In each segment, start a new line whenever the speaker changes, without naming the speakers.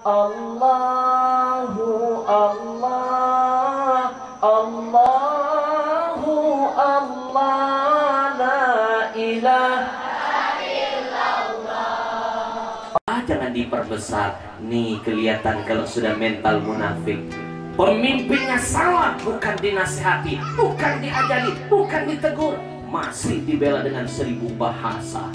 Allahu Allah, Allahu Allah, la ilaha illallah. Jangan diperbesar. Nih kelihatan kalau sudah mental munafik. Pemimpinnya salah, bukan dinasihati, bukan diajari, bukan ditegur, masih dibela dengan 1000 bahasa.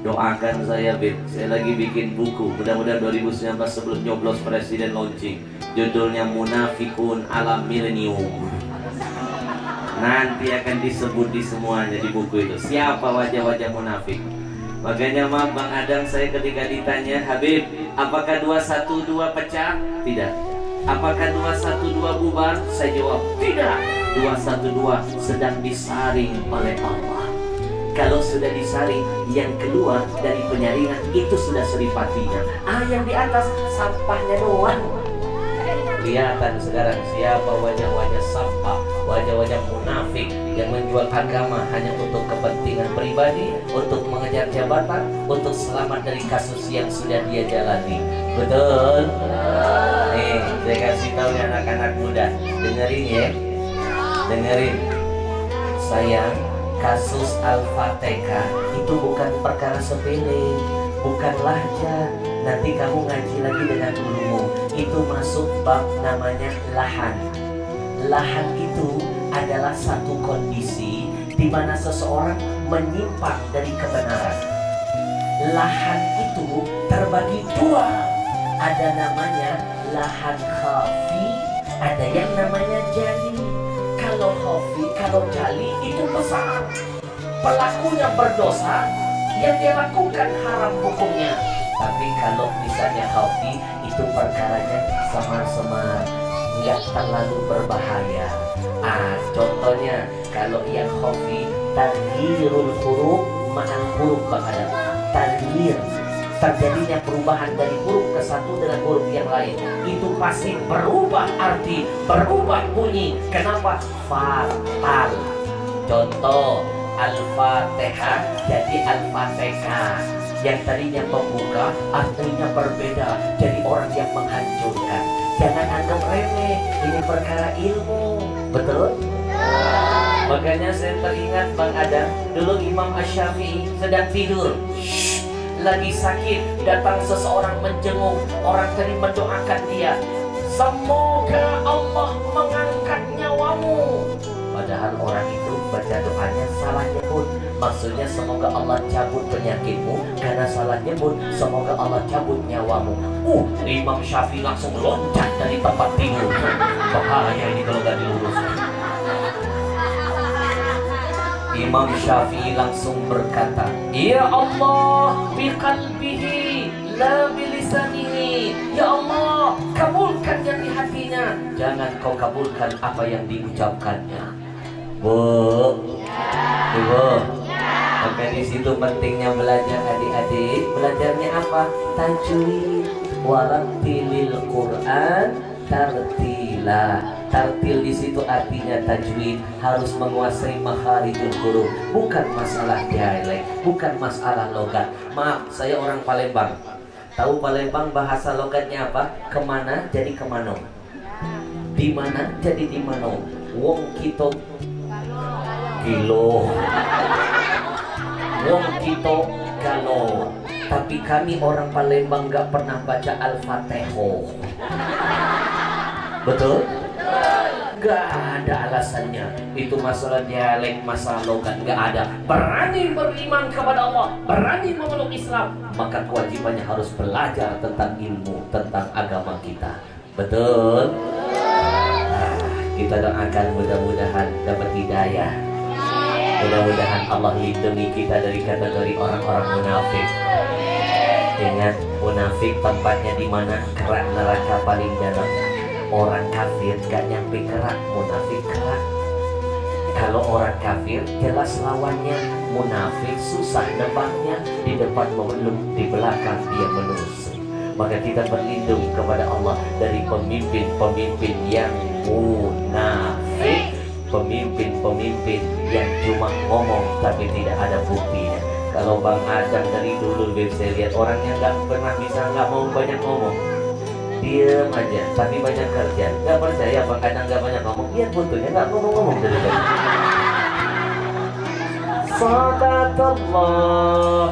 Doakan saya, Beb. Saya lagi bikin buku. Mudah-mudahan 2019 sebelum nyoblos presiden launching. Judulnya Munafikun ala Milenium. Nanti akan disebut di semuanya di buku itu. Siapa wajah-wajah munafik? Makanya maaf Bang Adang, saya ketika ditanya, Habib, apakah 212 pecah? Tidak. Apakah 212 bubar? Saya jawab, tidak. 212 sedang disaring oleh Allah. Kalau sudah disaring, yang keluar dari penyaringan itu sudah seripatinya. Yang di atas sampahnya doang. Kelihatan sekarang siapa wajah-wajah sampah, wajah-wajah munafik yang menjual agama hanya untuk kepentingan pribadi, untuk mengejar jabatan, untuk selamat dari kasus yang sudah dia jalani. Betul? Nih, saya kasih tahu nih anak-anak muda, dengerin ya, dengerin. Sayang, kasus Al-Fatihah itu bukan perkara sepele, bukan lahja. Nanti kamu ngaji lagi dengan gurumu. Itu masuk bab namanya lahan. Lahan itu adalah satu kondisi di mana seseorang menyimpang dari kebenaran. Lahan itu terbagi dua. Ada namanya lahan khafi, ada yang namanya jali. Kalau khafi, kalau jali itu besar, pelakunya berdosa, yang dia lakukan haram hukumnya. Tapi kalau misalnya khafi, itu perkaranya samar-samar, nggak terlalu berbahaya. Contohnya kalau yang khafi, taghyirul huruf ma'al huruf ba'da. Taghyir, terjadinya perubahan dari huruf ke satu dengan huruf yang lain, itu pasti berubah arti, berubah bunyi. Kenapa? Fatal. Contoh, Al-Fatihah jadi Al-Fatihah. Yang tadinya pembuka, artinya berbeda, jadi orang yang menghancurkan. Jangan anggap remeh, ini perkara ilmu. Betul? Makanya saya teringat Bang Adam, dulu Imam Asy-Syafi'i sedang tidur, lagi sakit, datang seseorang menjenguk, orang tadi mendoakan dia, semoga Allah mengangkat nyawamu. Padahal orang itu baca doanya salah nyebut. Maksudnya semoga Allah cabut penyakitmu, karena salah nyebut semoga Allah cabut nyawamu. Imam Syafi'i langsung loncat dari tempat tidur. Bahaya ini kalau gak diluruskan. Imam Syafi'i langsung berkata, ya Allah, biqalbihi la bilisanihi. Ya Allah, kabulkan yang di hatinya, jangan kau kabulkan apa yang diucapkannya. Bu, Ibu, maka di situ pentingnya belajar adik-adik. Belajarnya apa? Tajwid. Warattilil Quran tartila. Tartil di situ artinya tajwid, harus menguasai makharijul huruf. Bukan masalah dialek, bukan masalah logat. Maaf, saya orang Palembang. Tahu Palembang bahasa logatnya apa? Kemana jadi kemano, di mana jadi di mano. Wong kita kilo, wong kita galo. Tapi kami orang Palembang gak pernah baca Al-Fatihah. Betul? Gak ada alasannya. Itu masalah dialek, masalah logat, gak ada. Berani beriman kepada Allah, berani memeluk Islam, maka kewajibannya harus belajar tentang ilmu, tentang agama kita. Betul? Kita doakan mudah-mudahan dapat hidayah. Mudah-mudahan Allah lindungi kita dari kategori orang-orang munafik. Ingat, munafik tempatnya di mana? Kerak neraka paling dalam. Orang kafir gak nyampe kerak, munafik kerak. Kalau orang kafir jelas lawannya, munafik susah nebaknya. Di depan mengeluh, di belakang dia menusuk. Maka kita berlindung kepada Allah dari pemimpin-pemimpin yang munafik, pemimpin-pemimpin yang cuma ngomong tapi tidak ada buktinya. Kalau Bang Adam dari dulu saya lihat orangnya nggak pernah bisa nggak mau banyak ngomong. diem aja, tapi banyak kerja. Gak percaya apa kadang gak banyak ngomong, biar butuhnya gak ngomong-ngomong dari tadi. Sadaqallah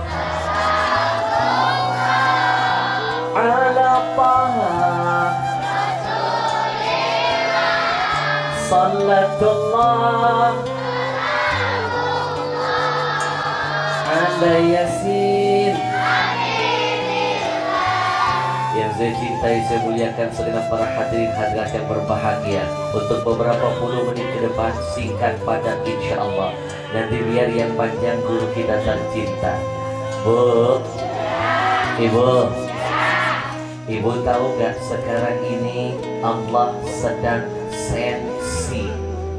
ala paha Salatullah ala yasin. Yang saya cintai, saya muliakan segenap para hadirin hadirat yang berbahagia. Untuk beberapa puluh menit ke depan, singkat padat insya Allah. Nanti biar yang panjang guru kita tercinta. Bu, Ibu, Ibu tahu gak sekarang ini Allah sedang sensi.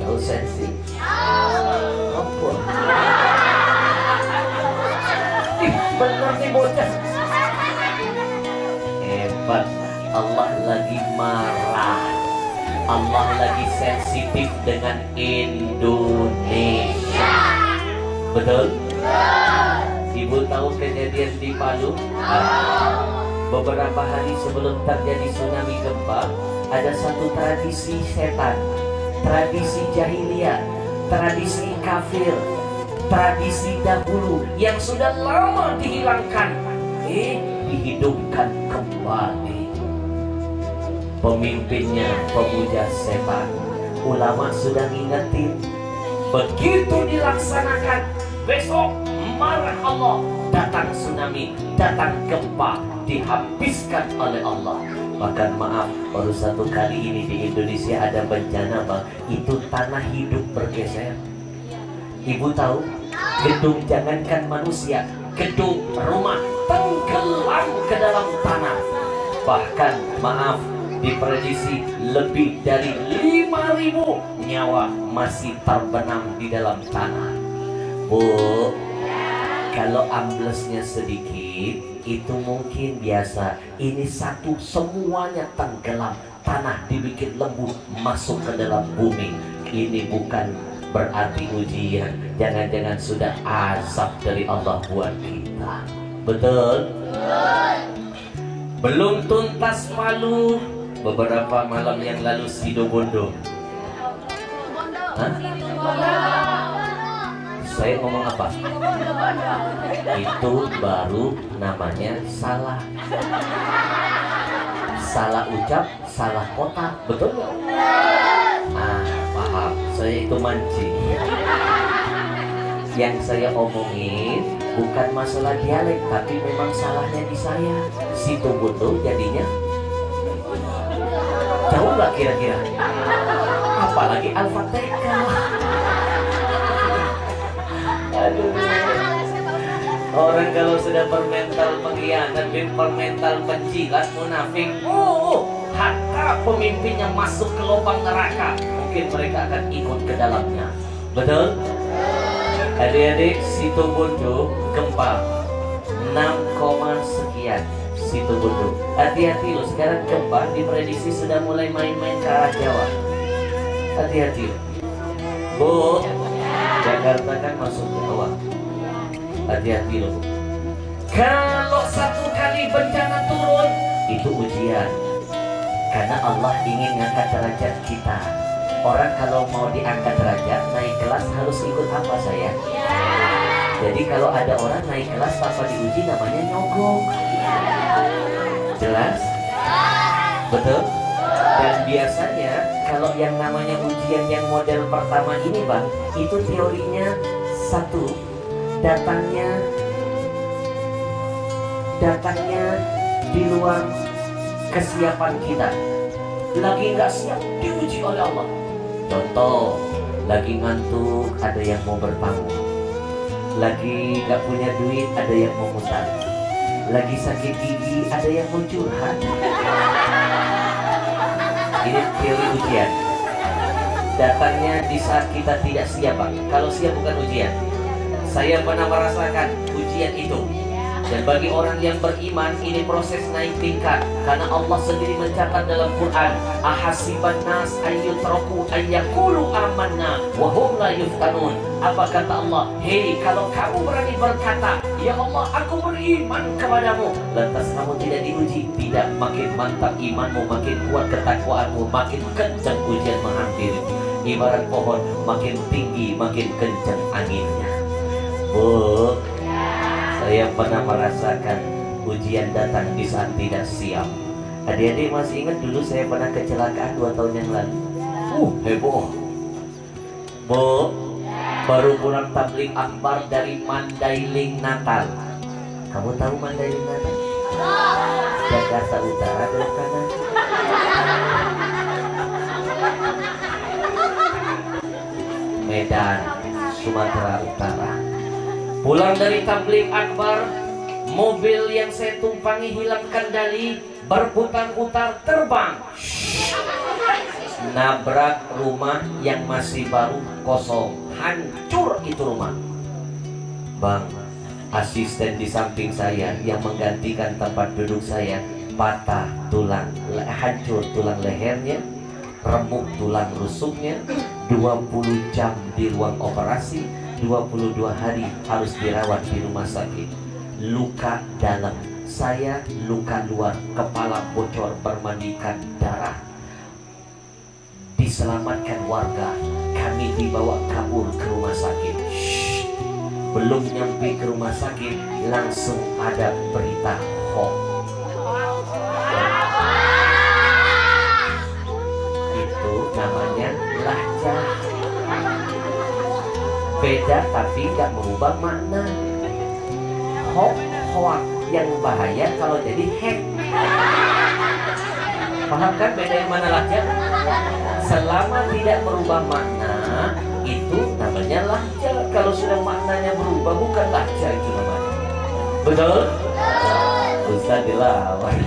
Tahu sensi? Apa? Ih, benar nih bocah. Hebat, Allah lagi marah. Allah lagi sensitif dengan Indonesia. Betul? Ibu tahu kejadian di Palu? Beberapa hari sebelum terjadi tsunami gempa, ada satu tradisi setan, tradisi jahiliyah, tradisi kafir, tradisi dahulu yang sudah lama dihilangkan, dihidupkan kembali. Pemimpinnya pemuja setan. Ulama sudah ngingetin, begitu dilaksanakan, besok marah Allah, datang tsunami, datang gempa, dihabiskan oleh Allah. Bahkan maaf, baru satu kali ini di Indonesia ada bencana bang, itu tanah hidup bergeser. Ibu tahu, gedung jangankan manusia, gedung rumah tenggelam ke dalam tanah. Bahkan maaf, diprediksi lebih dari 5.000 nyawa masih terbenam di dalam tanah. Bu, kalau amblesnya sedikit itu mungkin biasa. Ini satu semuanya tenggelam, tanah dibikin lembut masuk ke dalam bumi. Ini bukan berarti ujian, jangan-jangan sudah azab dari Allah buat kita. Betul? Belum tuntas Palu, beberapa malam yang lalu Situbondo. Saya ngomong apa? Itu baru namanya salah. Salah ucap, salah kota, betul nggak? Paham. Saya itu mancing. Yang saya omongin bukan masalah dialek, tapi memang salahnya di saya. Situbondo jadinya jauh nggak kira-kira? Apalagi Al-Fatihah. Aduh. Orang kalau sudah bermental pengkhianat, bermental penjilat, munafik, hatta pemimpinnya masuk ke lubang neraka, mungkin mereka akan ikut ke dalamnya. Betul? Adik-adik, Situbondo gempa 6, sekian. Situbondo, hati-hati loh, sekarang gempa diprediksi sudah mulai main-main ke arah Jawa. Hati-hati loh. Bu, Jakarta kan masuk Jawa. Hati-hati loh. Kalau satu kali bencana turun, itu ujian. Karena Allah ingin ngangkat derajat kita. Orang kalau mau diangkat derajat, naik kelas harus ikut apa saya? Jadi kalau ada orang naik kelas tanpa diuji, namanya nyogok. Jelas? Betul? Dan biasanya kalau yang namanya ujian yang model pertama ini bang, itu teorinya satu, datangnya di luar kesiapan kita. Lagi nggak siap diuji oleh Allah. Contoh, lagi ngantuk ada yang mau bertamu, lagi nggak punya duit ada yang mau ngutang, lagi sakit gigi ada yang mau curhat. Ini teori ujian. Datangnya di saat kita tidak siap bang. Kalau siap bukan ujian. Saya pernah merasakan ujian itu. Dan bagi orang yang beriman, ini proses naik tingkat. Karena Allah sendiri mencatat dalam Quran, ahasiban nas ayyutraku ayyakulu amanna wa hum la yuftanun. Apa kata Allah? Hei, kalau kamu berani berkata, ya Allah, aku beriman kepadamu, lantas kamu tidak diuji? Tidak, makin mantap imanmu, makin kuat ketakwaanmu, makin kencang ujian menghampiri. Ibarat pohon, makin tinggi, makin kencang anginnya. Bu, saya pernah merasakan ujian datang di saat tidak siap. Adik-adik masih ingat dulu saya pernah kecelakaan 2 tahun yang lalu. Heboh. Bu, baru pulang tabligh akbar dari Mandailing Natal. Kamu tahu Mandailing Natal? Jakarta Utara belok kanan. Medan, Sumatera Utara. Pulang dari tabligh akbar, mobil yang saya tumpangi hilang kendali, berputar-putar terbang, nabrak rumah yang masih baru kosong, hancur itu rumah. Bang, asisten di samping saya yang menggantikan tempat duduk saya patah tulang, hancur tulang lehernya, remuk tulang rusuknya, 20 jam di ruang operasi, 22 hari harus dirawat di rumah sakit. Luka dalam, saya luka luar, kepala bocor bermandikan darah. Diselamatkan warga, kami dibawa kabur ke rumah sakit. Belum nyampe ke rumah sakit, langsung ada berita hoax. Itu namanya lahjah. Beda tapi gak merubah makna. Hoax yang bahaya kalau jadi hack. Paham kan beda yang mana lahjah? Selama tidak merubah makna, itu namanya lahjah. Kalau sudah maknanya berubah, bukan lahjah itu namanya. Betul? Ustaz dilawan.